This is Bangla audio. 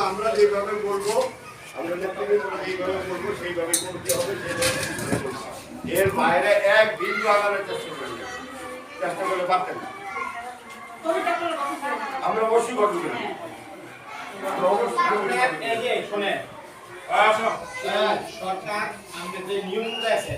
আমরা যেভাবে বলবো আমরা যেভাবে বলবো সেইভাবে করতে হবে। এর বাইরে একদিন আগানোর চেষ্টা করলে পারতেন না। আমরা অবশ্যই করবো সরকার আমাদের যে নিয়মগুলো আছে